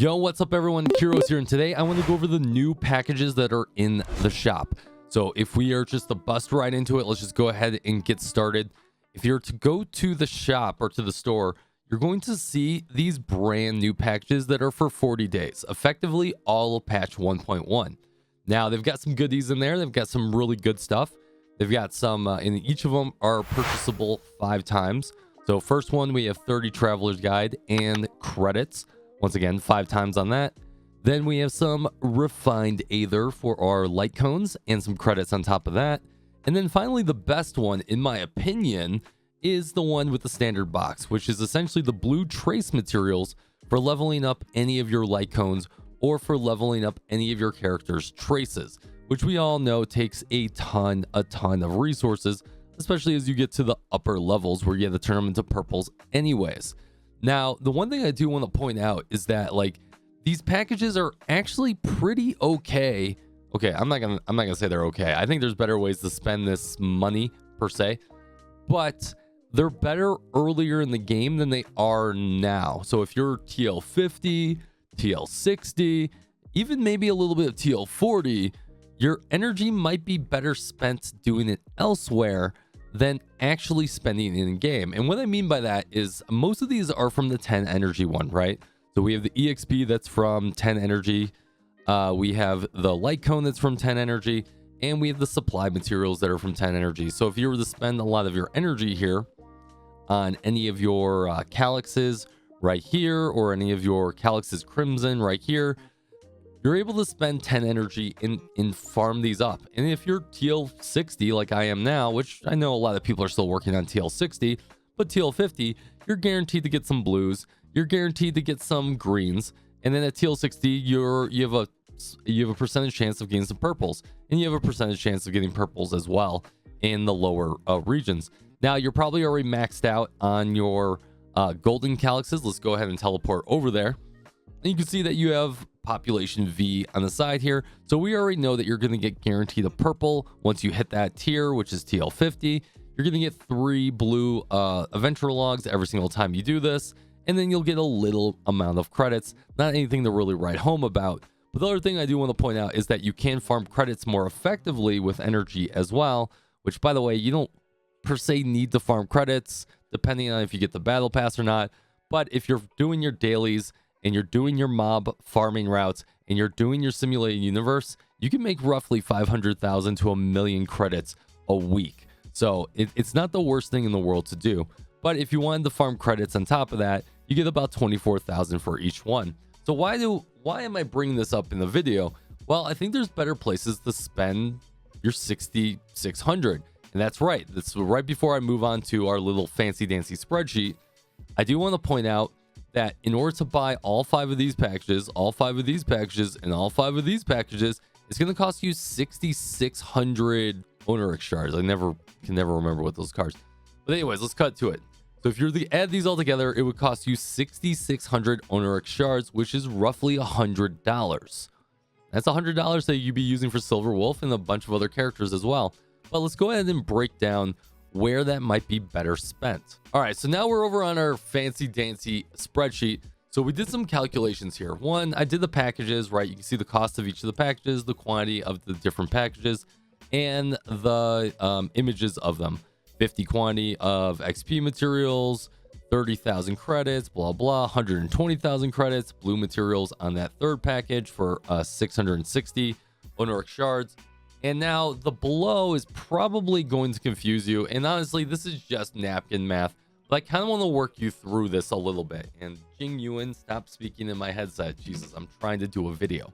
Yo, what's up everyone? Kyrios here, and today I want to go over the new packages that are in the shop. So if we are just to bust right into it, let's just go ahead and get started. If you're to go to the shop or to the store, you're going to see these brand new packages that are for 40 days, effectively all of patch 1.1. Now they've got some goodies in there. They've got some really good stuff. They've got some, and each of them are purchasable 5 times. So first one, we have 30 Traveler's Guide and credits. Once again, 5 times on that. Then we have some refined Aether for our light cones and some credits on top of that. And then finally, the best one, in my opinion, is the one with the standard box, which is essentially the blue trace materials for leveling up any of your light cones or for leveling up any of your character's traces, which we all know takes a ton of resources, especially as you get to the upper levels where you have to turn them into purples anyways. Now, the one thing I do want to point out is that these packages are actually pretty okay. Okay, I'm not gonna say they're okay. I think there's better ways to spend this money per se, but they're better earlier in the game than they are now. So if you're TL 50, TL 60, even maybe a little bit of TL 40, your energy might be better spent doing it elsewhere than actually spending it in game. And what I mean by that is most of these are from the 10 energy one, right? So we have the EXP that's from 10 energy. We have the light cone that's from 10 energy, and we have the supply materials that are from 10 energy. So if you were to spend a lot of your energy here on any of your calyxes right here, or any of your calyxes crimson right here, you're able to spend 10 energy and farm these up. And if you're TL 60 like I am now, which I know a lot of people are still working on TL 60, but TL 50, you're guaranteed to get some blues, you're guaranteed to get some greens, and then at TL 60 you have a percentage chance of getting some purples, and you have a percentage chance of getting purples as well in the lower regions. Now you're probably already maxed out on your golden calyxes. Let's go ahead and teleport over there. And you can see that you have population V on the side here. So we already know that you're going to get guaranteed a purple once you hit that tier, which is TL 50. You're going to get 3 blue adventure logs every single time you do this. And then you'll get a little amount of credits. Not anything to really write home about. But the other thing I do want to point out is that you can farm credits more effectively with energy as well. Which, by the way, you don't per se need to farm credits, depending on if you get the battle pass or not. But if you're doing your dailies and you're doing your mob farming routes and you're doing your simulated universe, you can make roughly 500,000 to 1 million credits a week. So it's not the worst thing in the world to do. But if you wanted to farm credits on top of that, you get about 24,000 for each one. So why am I bringing this up in the video? Well, I think there's better places to spend your 6,600. And that's right. That's right before I move on to our little fancy dancy spreadsheet. I do want to point out that in order to buy all 5 of these packages, all 5 of these packages, and all 5 of these packages, it's going to cost you 6,600 owner shards. I can never remember what those cards. But anyways, let's cut to it. So if you're to add these all together, it would cost you 6,600 owner shards, which is roughly $100. That's $100 that you'd be using for Silver Wolf and a bunch of other characters as well. But let's go ahead and break down where that might be better spent. All right, so now we're over on our fancy dancy spreadsheet. So we did some calculations here. One, I did the packages, right? You can see the cost of each of the packages, the quantity of the different packages, and the images of them. 50 quantity of XP materials, 30,000 credits, blah, blah, 120,000 credits, blue materials on that third package for 660 Honoric shards. And now the below is probably going to confuse you. And honestly, this is just napkin math, but I kind of want to work you through this a little bit. And Jing Yuan, stop speaking in my headset. Jesus, I'm trying to do a video.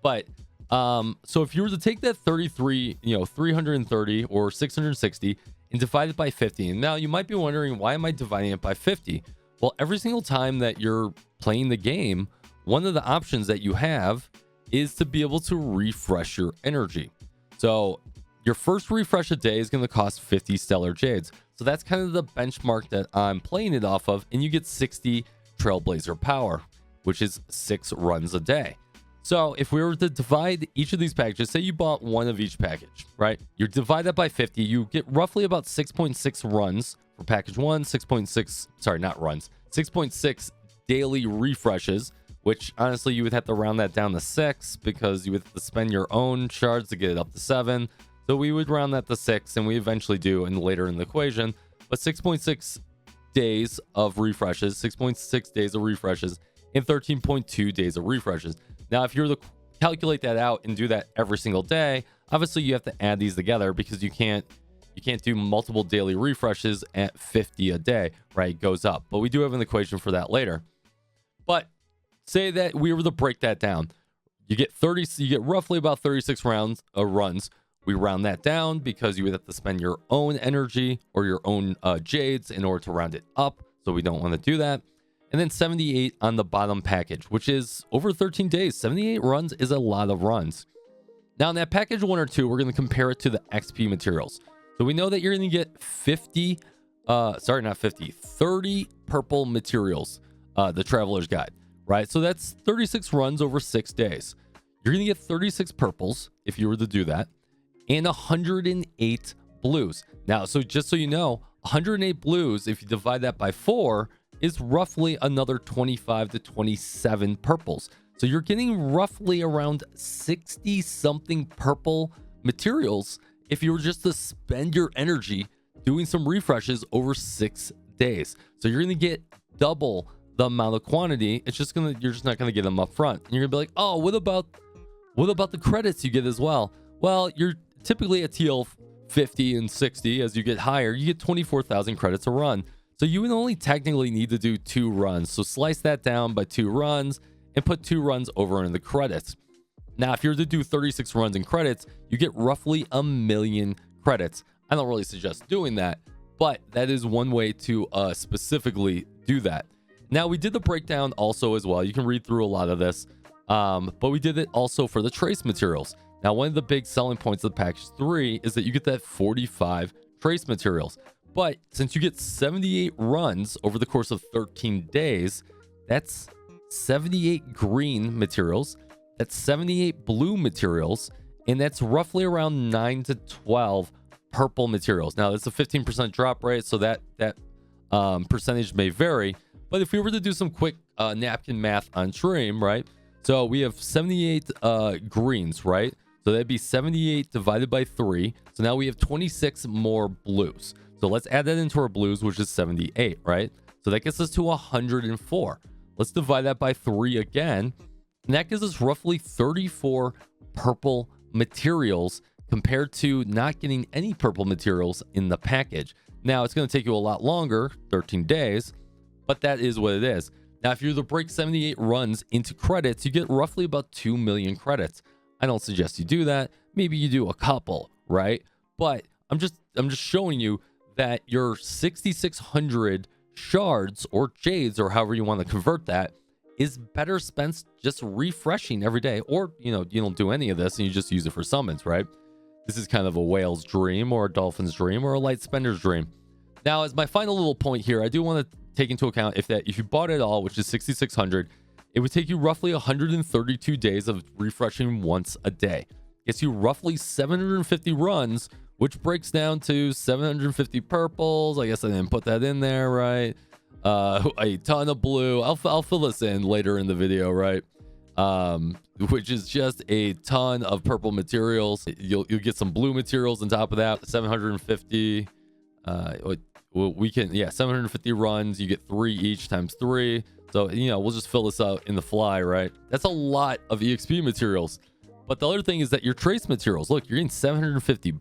But so if you were to take that 330 or 660 and divide it by 50, and now you might be wondering, why am I dividing it by 50? Well, every single time that you're playing the game, one of the options that you have is to be able to refresh your energy. So your first refresh a day is going to cost 50 stellar jades. So that's kind of the benchmark that I'm playing it off of. And you get 60 trailblazer power, which is 6 runs a day. So if we were to divide each of these packages, say you bought one of each package, right? You divide that by 50, you get roughly about 6.6 runs for package 1, 6.6, sorry, not runs, 6.6 daily refreshes, which honestly you would have to round that down to 6 because you would have to spend your own shards to get it up to 7. So we would round that to 6, and we eventually do and later in the equation. But 6.6 days of refreshes, 6.6 days of refreshes, and 13.2 days of refreshes. Now, if you're to calculate that out and do that every single day, obviously you have to add these together because you can't do multiple daily refreshes at 50 a day, right? It goes up. But we do have an equation for that later. But say that we were to break that down. You get roughly about 36 runs. We round that down because you would have to spend your own energy or your own jades in order to round it up. So we don't want to do that. And then 78 on the bottom package, which is over 13 days. 78 runs is a lot of runs. Now in that package 1 or 2, we're going to compare it to the XP materials. So we know that you're going to get 30 purple materials, the Traveler's Guide, right? So that's 36 runs over 6 days. You're going to get 36 purples if you were to do that, and 108 blues. Now, so just so you know, 108 blues, if you divide that by 4, is roughly another 25 to 27 purples. So you're getting roughly around 60 something purple materials if you were just to spend your energy doing some refreshes over 6 days. So you're going to get double the amount of quantity. You're just not going to get them up front. And you're going to be like, oh, what about the credits you get as well? Well, you're typically at TL 50 and 60. As you get higher, you get 24,000 credits a run. So you would only technically need to do 2 runs. So slice that down by 2 runs and put 2 runs over in the credits. Now, if you're to do 36 runs in credits, you get roughly 1,000,000 credits. I don't really suggest doing that, but that is one way to specifically do that. Now, we did the breakdown also as well. You can read through a lot of this, but we did it also for the trace materials. Now, one of the big selling points of package 3 is that you get that 45 trace materials. But since you get 78 runs over the course of 13 days, that's 78 green materials, that's 78 blue materials, and that's roughly around 9 to 12 purple materials. Now, it's a 15% drop rate, so that percentage may vary. But if we were to do some quick napkin math on stream, right? So we have 78 greens, right? So that'd be 78 divided by 3. So now we have 26 more blues. So let's add that into our blues, which is 78, right? So that gets us to 104. Let's divide that by 3 again. And that gives us roughly 34 purple materials compared to not getting any purple materials in the package. Now, it's going to take you a lot longer, 13 days, but that is what it is. Now, if you were to break 78 runs into credits, you get roughly about 2 million credits. I don't suggest you do that. Maybe you do a couple, right? But I'm just showing you that your 6,600 shards or jades, or however you want to convert that, is better spent just refreshing every day. Or, you don't do any of this and you just use it for summons, right? This is kind of a whale's dream or a dolphin's dream or a light spender's dream. Now, as my final little point here, I do want to take into account if you bought it all, which is 6,600, it would take you roughly 132 days of refreshing once a day. Gets you roughly 750 runs, which breaks down to 750 purples. I guess I didn't put that in there, right? A ton of blue. I'll fill this in later in the video, right? Which is just a ton of purple materials. You'll get some blue materials on top of that. 750. 750 runs. You get 3 each times 3. So we'll just fill this out in the fly, right? That's a lot of EXP materials. But the other thing is that your trace materials, look, you're getting 750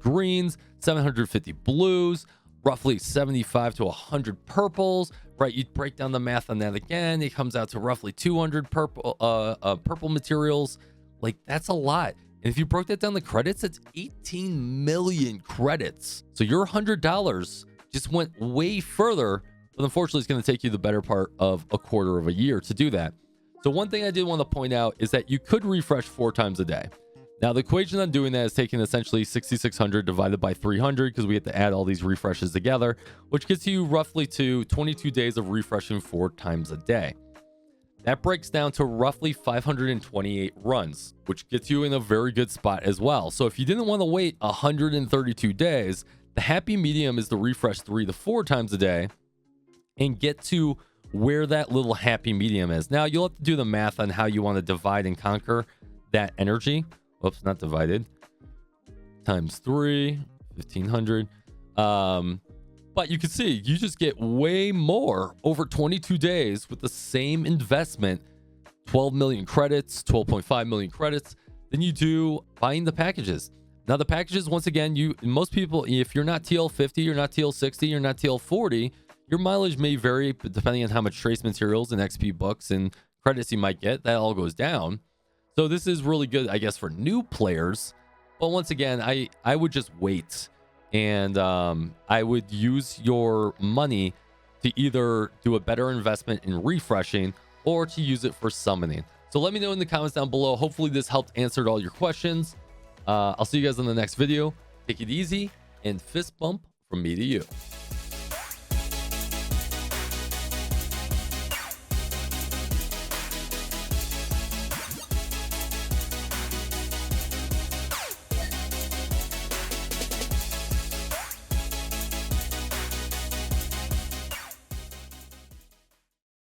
greens, 750 blues, roughly 75 to 100 purples, right? You break down the math on that again, it comes out to roughly 200 purple materials. Like, that's a lot. And if you broke that down the credits, it's 18 million credits. So your $100 just went way further, but unfortunately it's going to take you the better part of a quarter of a year to do that. So one thing I did want to point out is that you could refresh 4 times a day. Now, the equation on doing that is taking essentially 6,600 divided by 300, because we have to add all these refreshes together, which gets you roughly to 22 days of refreshing 4 times a day. That breaks down to roughly 528 runs, which gets you in a very good spot as well. So if you didn't want to wait 132 days, the happy medium is to refresh 3 to 4 times a day and get to where that little happy medium is. Now, you'll have to do the math on how you want to divide and conquer that energy. Oops, not divided. Times 3, 1,500. But you can see, you just get way more over 22 days with the same investment, 12 million credits, 12.5 million credits, than you do buying the packages. Now, the packages, once again, most people, if you're not TL50, you're not TL60, you're not TL40, your mileage may vary depending on how much trace materials and XP books and credits you might get. That all goes down. So this is really good, I guess, for new players. But once again, I would just wait. And I would use your money to either do a better investment in refreshing or to use it for summoning. So let me know in the comments down below. Hopefully this helped answer all your questions. I'll see you guys in the next video. Take it easy and fist bump from me to you.